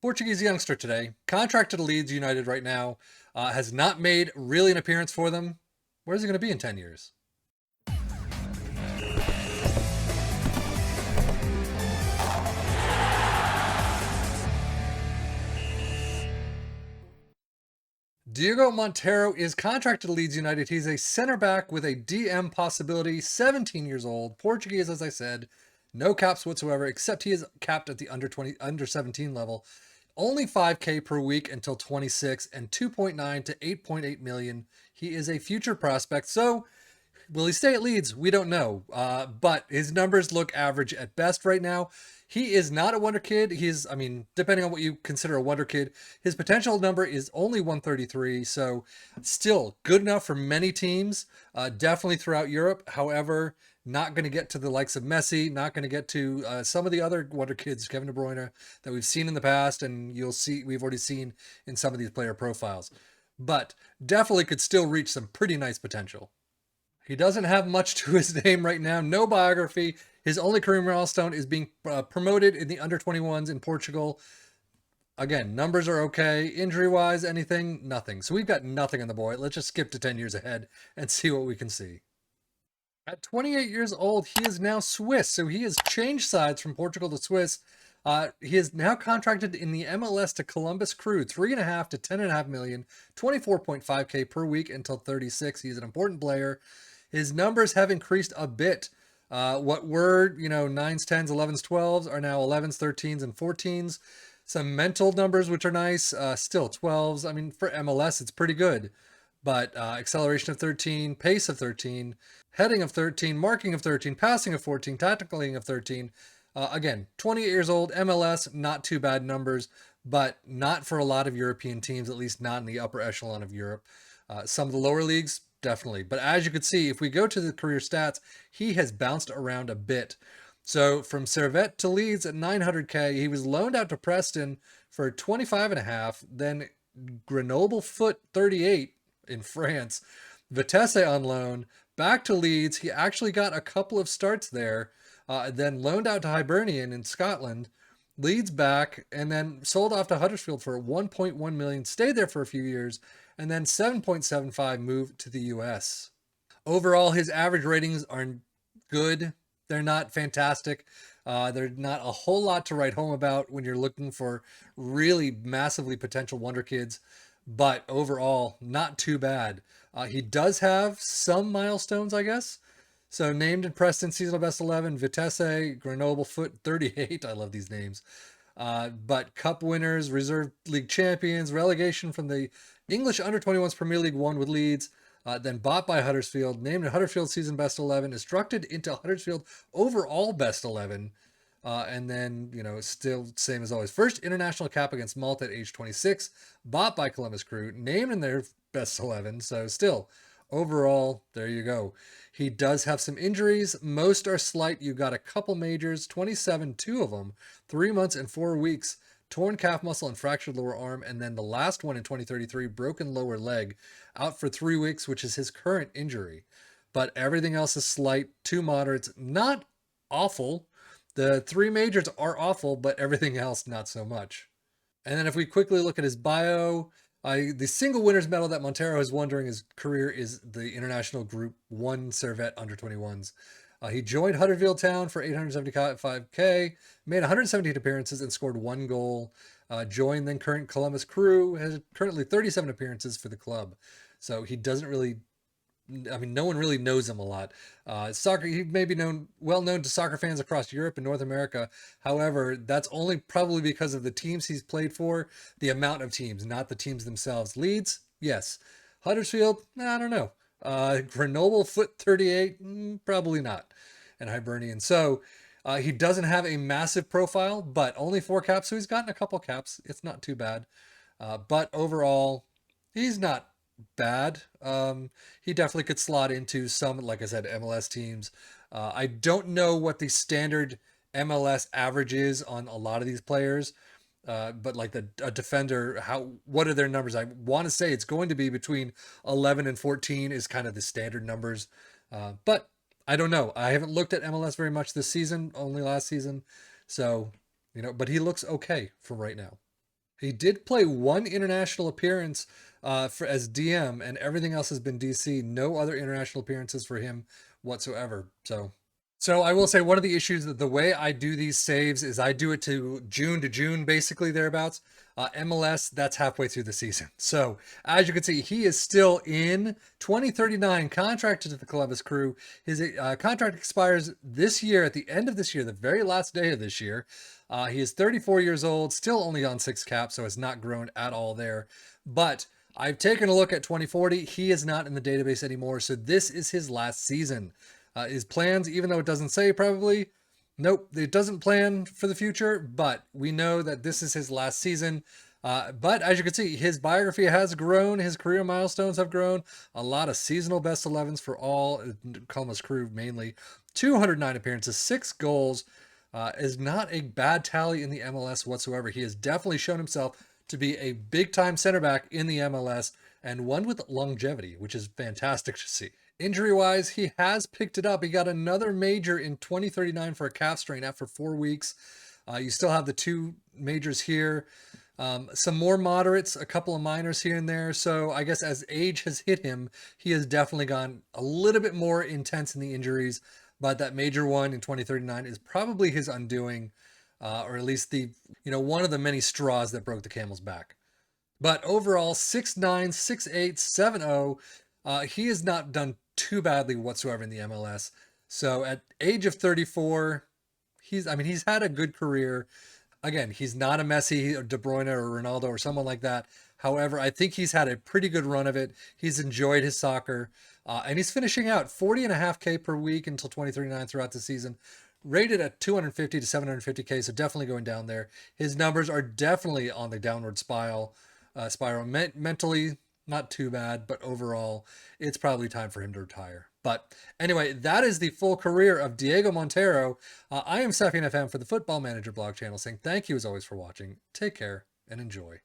Portuguese youngster today, contracted to Leeds United right now, has not made really an appearance for them. Where's he going to be in 10 years? Diogo Monteiro is contracted to Leeds United. He's a center back with a DM possibility, 17 years old, Portuguese, as I said, no caps whatsoever, except he is capped at the under 17 level. Only 5K per week until 26 and 2.9 to 8.8 million. He is a future prospect. So will he stay at Leeds? We don't know. But his numbers look average at best right now. He is not a wonder kid. Depending on what you consider a wonder kid, his potential number is only 133. So still good enough for many teams, definitely throughout Europe. However, not going to get to the likes of Messi, not going to get to some of the other wonder kids, Kevin De Bruyne, that we've seen in the past, and we've already seen in some of these player profiles. But definitely could still reach some pretty nice potential. He doesn't have much to his name right now. No biography. His only career milestone is being promoted in the under 21s in Portugal. Again, numbers are okay. Injury wise, anything, nothing. So we've got nothing on the boy. Let's just skip to 10 years ahead and see what we can see. At 28 years old, he is now Swiss. So he has changed sides from Portugal to Swiss. He is now contracted in the MLS to Columbus Crew, 3.5 to 10.5 million, 24.5K per week until 36. He's an important player. His numbers have increased a bit. What were, 9s, 10s, 11s, 12s are now 11s, 13s, and 14s. Some mental numbers, which are nice, still 12s. I mean, for MLS, it's pretty good. But acceleration of 13, pace of 13, heading of 13, marking of 13, passing of 14, tackling of 13. Again, 28 years old, MLS, not too bad numbers, but not for a lot of European teams, at least not in the upper echelon of Europe. Some of the lower leagues, definitely. But as you can see, if we go to the career stats, he has bounced around a bit. So from Servette to Leeds at 900K, he was loaned out to Preston for 25.5, then Grenoble Foot 38 in France, Vitesse on loan, back to Leeds. He actually got a couple of starts there, then loaned out to Hibernian in Scotland, Leeds back, and then sold off to Huddersfield for 1.1 million, stayed there for a few years, and then 7.75 moved to the US. Overall, his average ratings are good. They're not fantastic. They're not a whole lot to write home about when you're looking for really massively potential wonder kids, but overall, not too bad. He does have some milestones, I guess. So named in Preston seasonal best 11, Vitesse, Grenoble Foot 38. I love these names. But cup winners, reserve league champions, relegation from the English under 21s Premier League 1 with Leeds, then bought by Huddersfield, named in Huddersfield season best 11, instructed into Huddersfield overall best 11, and then, still same as always. First international cap against Malta at age 26, bought by Columbus Crew, named in their best 11, so still overall, there you go. He does have some injuries. Most are slight. You got a couple majors, 27, two of them, 3 months and 4 weeks, torn calf muscle and fractured lower arm. And then the last one in 2033, broken lower leg, out for 3 weeks, which is his current injury. But everything else is slight, two moderates, not awful. The three majors are awful, but everything else, not so much. And then if we quickly look at his bio, the single winner's medal that Monteiro has won during his career is the International Group 1 Servette under 21s. He joined Huddersfield Town for 875K, made 117 appearances and scored 1 goal. Joined then current Columbus Crew, has currently 37 appearances for the club. So he doesn't really, no one really knows him a lot. He may be well known to soccer fans across Europe and North America. However, that's only probably because of the teams he's played for, the amount of teams, not the teams themselves. Leeds, yes. Huddersfield, I don't know. Grenoble Foot 38, probably not. And Hibernian. So he doesn't have a massive profile, but only 4 caps. So he's gotten a couple caps. It's not too bad. But overall, he's not bad. He definitely could slot into some, like I said, MLS teams. I don't know what the standard MLS average is on a lot of these players, but like a defender, what are their numbers? I want to say it's going to be between 11 and 14 is kind of the standard numbers, but I don't know. I haven't looked at MLS very much this season, only last season, so but he looks okay for right now. He did play one international appearance for as DM, and everything else has been DC. No other international appearances for him whatsoever. So I will say one of the issues that the way I do these saves is I do it to June, basically thereabouts. MLS, that's halfway through the season. So as you can see, he is still in 2039, contracted to the Columbus Crew. His contract expires this year, at the end of this year, the very last day of this year. He is 34 years old, still only on 6 caps, so has not grown at all there. But I've taken a look at 2040. He is not in the database anymore, so this is his last season. His plans, even though it doesn't say probably, nope, it doesn't plan for the future, but we know that this is his last season. But as you can see, his biography has grown. His career milestones have grown. A lot of seasonal best 11s for all Columbus Crew mainly. 209 appearances, 6 goals. Is not a bad tally in the MLS whatsoever. He has definitely shown himself to be a big-time center back in the MLS and one with longevity, which is fantastic to see. Injury-wise, he has picked it up. He got another major in 2039 for a calf strain after 4 weeks. You still have the 2 majors here. Some more moderates, a couple of minors here and there. So I guess as age has hit him, he has definitely gone a little bit more intense in the injuries. But that major one in 2039 is probably his undoing, or at least the one of the many straws that broke the camel's back. But overall, 6'9", 6'8", 7'0". He has not done too badly whatsoever in the MLS. So at age of 34, he's had a good career. Again, he's not a Messi or De Bruyne or Ronaldo or someone like that. However, I think he's had a pretty good run of it. He's enjoyed his soccer. And he's finishing out 40.5K per week until 2039 throughout the season. Rated at 250 to 750K, so definitely going down there. His numbers are definitely on the downward spiral. Mentally, not too bad, but overall, it's probably time for him to retire. But anyway, that is the full career of Diogo Monteiro. I am Stefan FM for the Football Manager blog channel saying thank you as always for watching. Take care and enjoy.